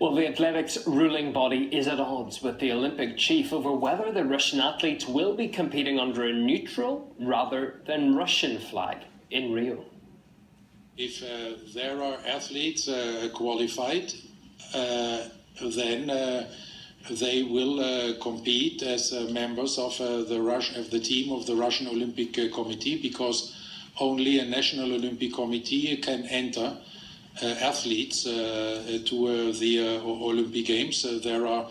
Well, the athletics ruling body is at odds with the Olympic chief over whether the Russian athletes will be competing under a neutral rather than Russian flag in Rio. If there are athletes qualified, then they will compete as members of the team of the Russian Olympic Committee, because only a National Olympic Committee can enter athletes to the Olympic Games. There are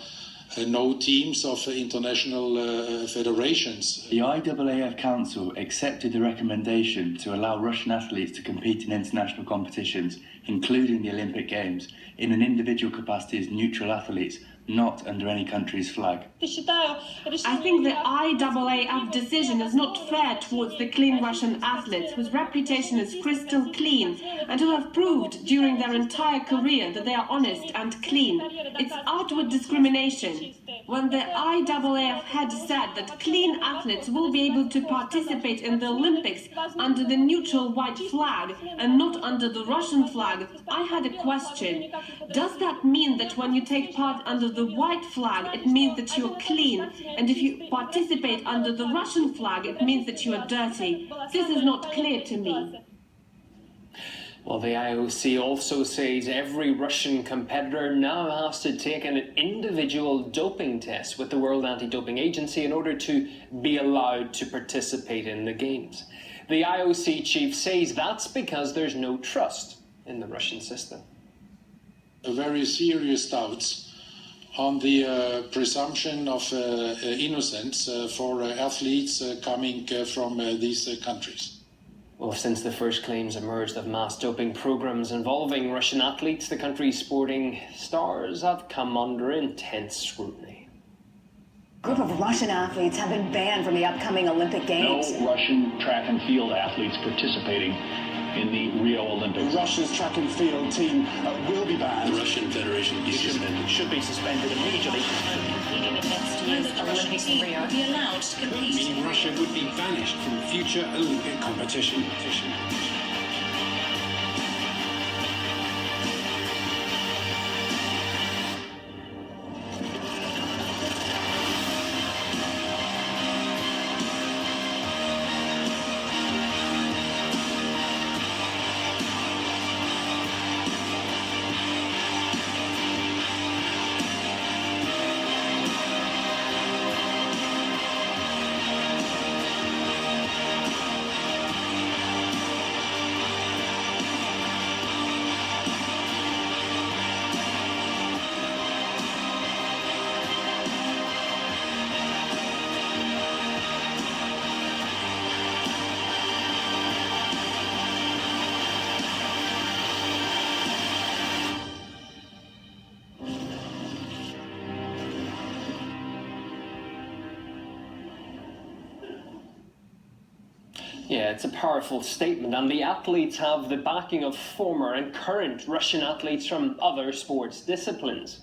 no teams of international federations. The IAAF Council accepted the recommendation to allow Russian athletes to compete in international competitions, including the Olympic Games, in an individual capacity as neutral athletes, not under any country's flag. I think the IAAF decision is not fair towards the clean Russian athletes whose reputation is crystal clean and who have proved during their entire career that they are honest and clean. It's outward discrimination. When the IAAF had said that clean athletes will be able to participate in the Olympics under the neutral white flag and not under the Russian flag, I had a question. Does that mean that when you take part under the white flag, it means that you're clean, and if you participate under the Russian flag, it means that you are dirty? This is not clear to me. Well, the IOC also says every Russian competitor now has to take an individual doping test with the World Anti-Doping Agency in order to be allowed to participate in the Games. The IOC chief says that's because there's no trust in the Russian system. Very serious doubts on the presumption of innocence for athletes coming from these countries. Well, since the first claims emerged of mass doping programs involving Russian athletes, the country's sporting stars have come under intense scrutiny. A group of Russian athletes have been banned from the upcoming Olympic Games. No Russian track and field athletes participating in the Rio Olympics. Russia's track and field team will be banned. The Russian Federation is suspended. Should be suspended immediately. Competing in next year's Olympics in Rio be allowed to compete. Meaning Russia would be banished from future Olympic competition. Yeah, it's a powerful statement, and the athletes have the backing of former and current Russian athletes from other sports disciplines.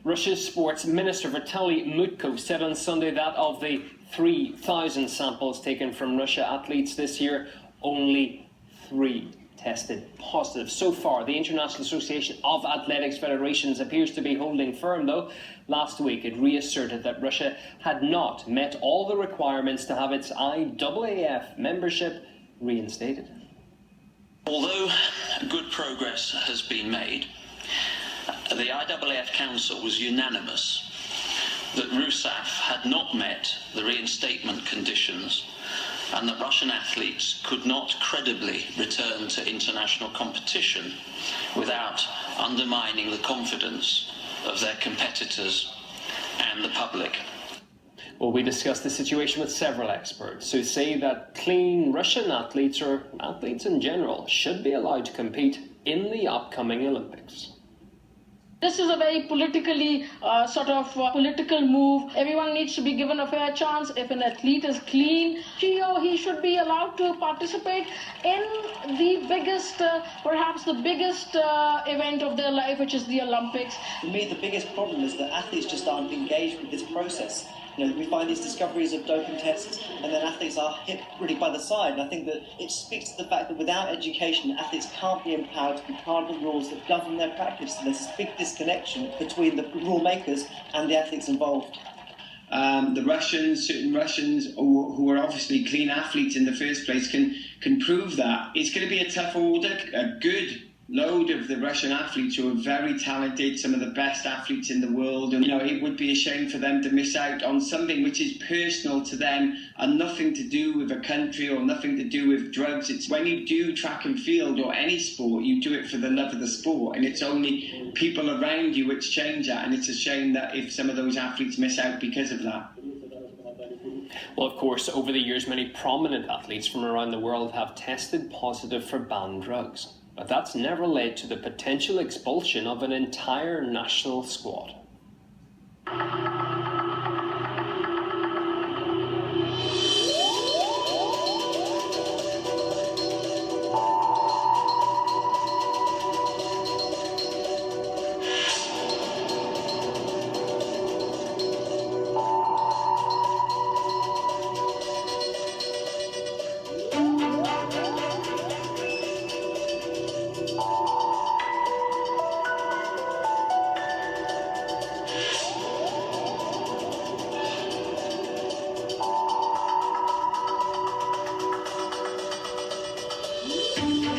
Russia's sports minister Vitaly Mutko said on Sunday that of the 3,000 samples taken from Russia athletes this year, only 3 tested positive. So far, the International Association of Athletics Federations appears to be holding firm, though. Last week, it reasserted that Russia had not met all the requirements to have its IAAF membership reinstated. Although good progress has been made, the IAAF Council was unanimous that RUSAF had not met the reinstatement conditions and that Russian athletes could not credibly return to international competition without undermining the confidence of their competitors and the public. Well, we discussed the situation with several experts who say that clean Russian athletes, or athletes in general, should be allowed to compete in the upcoming Olympics. This is a very politically political move. Everyone needs to be given a fair chance. If an athlete is clean, she or he should be allowed to participate in the biggest, perhaps the biggest event of their life, which is the Olympics. For me, the biggest problem is that athletes just aren't engaged with this process. we find these discoveries of doping tests, and then athletes are hit really by the side. And I think that it speaks to the fact that without education, athletes can't be empowered to be part of the rules that govern their practice. So there's this big disconnection between the rule makers and the athletes involved. Certain Russians who are obviously clean athletes in the first place can prove that. It's going to be a tough order. A good load of the Russian athletes who are very talented, some of the best athletes in the world, and it would be a shame for them to miss out on something which is personal to them and nothing to do with a country or nothing to do with drugs. It's when you do track and field or any sport, you do it for the love of the sport, and it's only people around you which change that, and it's a shame that if some of those athletes miss out because of that. Well, of course, over the years, many prominent athletes from around the world have tested positive for banned drugs. But that's never led to the potential expulsion of an entire national squad.